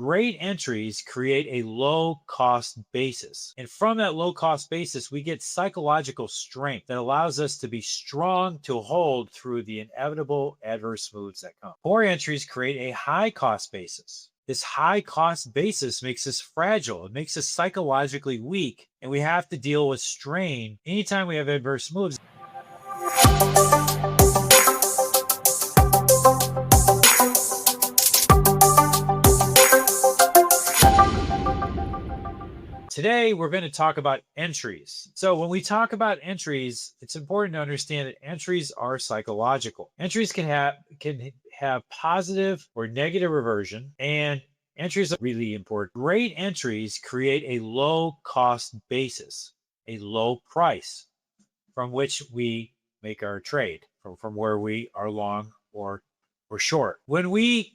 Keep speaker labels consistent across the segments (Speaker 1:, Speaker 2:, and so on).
Speaker 1: Great entries create a low cost basis. And from that low cost basis, we get psychological strength that allows us to be strong to hold through the inevitable adverse moves that come. Poor entries create a high cost basis. This high cost basis makes us fragile. It makes us psychologically weak, and we have to deal with strain anytime we have adverse moves. Today, we're going to talk about entries. So when we talk about entries, it's important to understand that entries are psychological. Entries can have positive or negative reversion, and entries are really important. Great entries create a low cost basis, a low price from which we make our trade, from where we are long or short. When we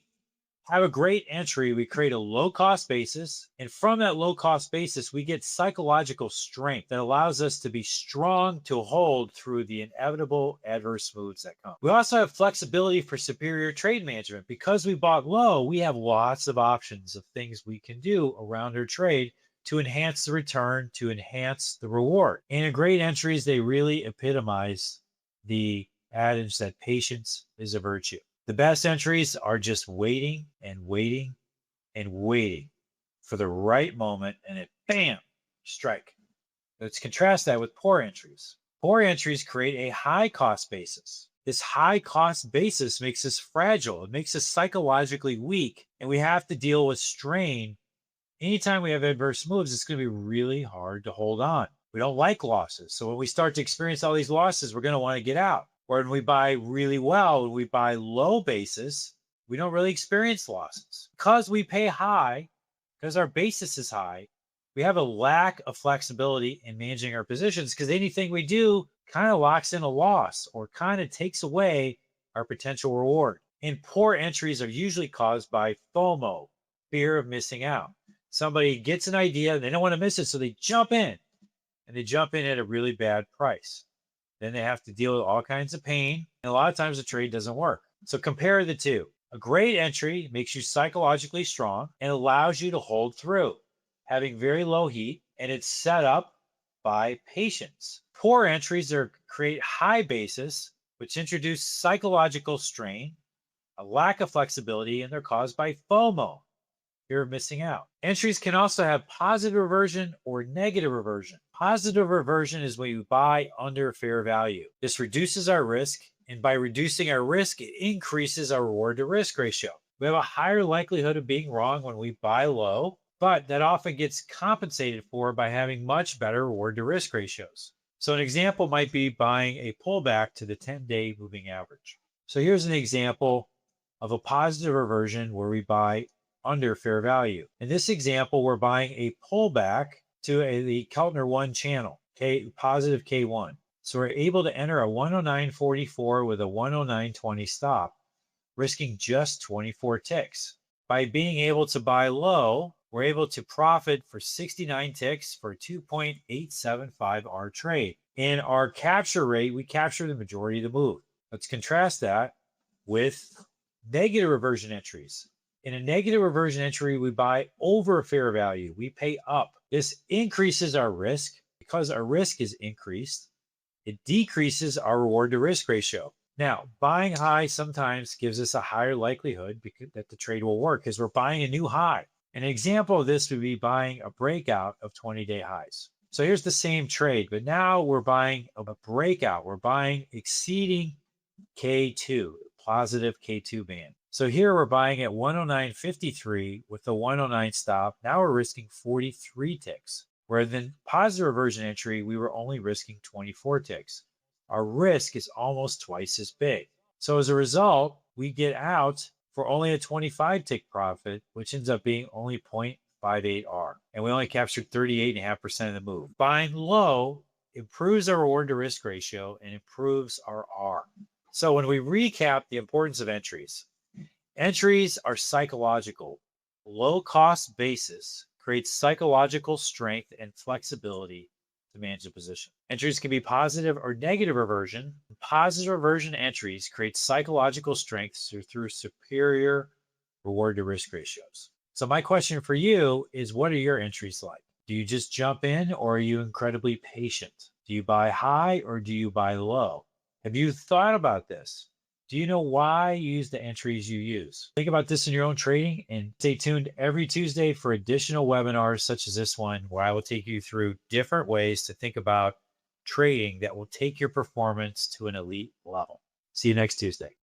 Speaker 1: have a great entry, we create a low cost basis, and from that low cost basis, we get psychological strength that allows us to be strong to hold through the inevitable adverse moves that come. We also have flexibility for superior trade management. Because we bought low, we have lots of options of things we can do around our trade to enhance the return, to enhance the reward. And in great entries, they really epitomize the adage that patience is a virtue. The best entries are just waiting and waiting and waiting for the right moment, and it bam, strike. Let's contrast that with poor entries. Poor entries create a high cost basis. This high cost basis makes us fragile. It makes us psychologically weak, and we have to deal with strain. Anytime we have adverse moves, it's going to be really hard to hold on. We don't like losses. So when we start to experience all these losses, we're going to want to get out. When we buy really well, when we buy low basis, we don't really experience losses. Because we pay high, because our basis is high, we have a lack of flexibility in managing our positions, because anything we do kind of locks in a loss or kind of takes away our potential reward. And poor entries are usually caused by FOMO, fear of missing out. Somebody gets an idea, they don't want to miss it, so they jump in, and they jump in at a really bad price. Then they have to deal with all kinds of pain, and a lot of times the trade doesn't work. So compare the two. A great entry makes you psychologically strong and allows you to hold through, having very low heat, and it's set up by patience. Poor entries create high basis, which introduce psychological strain, a lack of flexibility, and they're caused by FOMO, fear of missing out. Entries can also have positive reversion or negative reversion. Positive reversion is when you buy under fair value. This reduces our risk, and by reducing our risk, it increases our reward to risk ratio. We have a higher likelihood of being wrong when we buy low, but that often gets compensated for by having much better reward to risk ratios. So an example might be buying a pullback to the 10-day moving average. So here's an example of a positive reversion where we buy under fair value. In this example, we're buying a pullback to the Keltner 1 channel, positive K1. So we're able to enter a 109.44 with a 109.20 stop, risking just 24 ticks. By being able to buy low, we're able to profit for 69 ticks for 2.875 R trade. In our capture rate, we capture the majority of the move. Let's contrast that with negative reversion entries. In a negative reversion entry, we buy over fair value. We pay up. This increases our risk. Because our risk is increased, it decreases our reward to risk ratio. Now, buying high sometimes gives us a higher likelihood that the trade will work because we're buying a new high. An example of this would be buying a breakout of 20-day highs. So here's the same trade, but now we're buying a breakout. We're buying exceeding K2, positive K2 band. So here we're buying at 109.53 with the 109 stop. Now we're risking 43 ticks. Where then positive reversion entry, we were only risking 24 ticks. Our risk is almost twice as big. So as a result, we get out for only a 25 tick profit, which ends up being only 0.58 R. And we only captured 38.5% of the move. Buying low improves our reward to risk ratio and improves our R. So when we recap the importance of entries, entries are psychological. Low cost basis creates psychological strength and flexibility to manage the position. Entries can be positive or negative reversion. Positive reversion entries create psychological strength through superior reward to risk ratios. So my question for you is, what are your entries like? Do you just jump in, or are you incredibly patient? Do you buy high or do you buy low? Have you thought about this? Do you know why you use the entries you use? Think about this in your own trading, and stay tuned every Tuesday for additional webinars such as this one, where I will take you through different ways to think about trading that will take your performance to an elite level. See you next Tuesday.